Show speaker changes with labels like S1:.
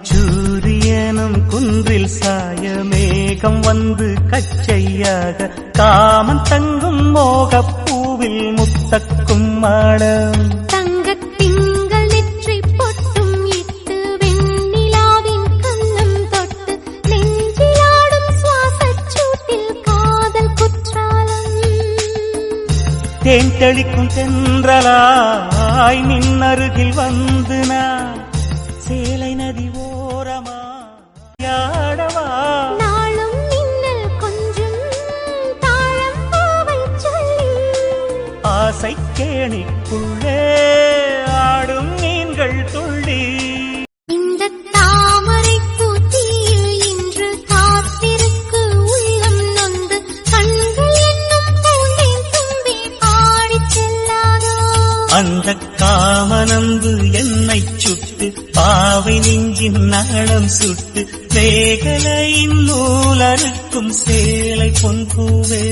S1: அந்திச்சூரியனும் குன்றில் சாய மேகம் வந்து கச்சையாக காமன் தங்கும் மோகப்பூவில் முத்தக்கும் மாடம்
S2: தங்கத் திங்கள் நெற்றி பொட்டும் இட்டு வெண்ணிலாவின் கண்ணம் தொட்டு நெஞ்சிலாடும் சுவாசச் சூட்டில் காதல் குற்றாலம்
S1: தேன் தெளிக்கும் தென்றலாய் நின்னருகில் வந்து நான் சேலை நதி ஓரமா யாடவா
S2: நாளும் மின்னல் கொஞ்சம் தாழம் பாவை சொல்லி
S1: ஆசை கேணிக்குள்ளே ஆடும் மீன்கள் துள்ளி
S2: இந்த தாமரை பூத்தியில் இன்று காத்திருக்கு உள்ளம் நொந்து கண்கள் என்னும் பூண்டேன் தும்பி பாடிச் செல்லாதோ
S1: அந்த காமனந்து என்னை சுட்டு பாவை நெஞ்சின் நாளம் சுட்டு மேகலையின் நூலறுக்கும் சேலை பொன்பூவே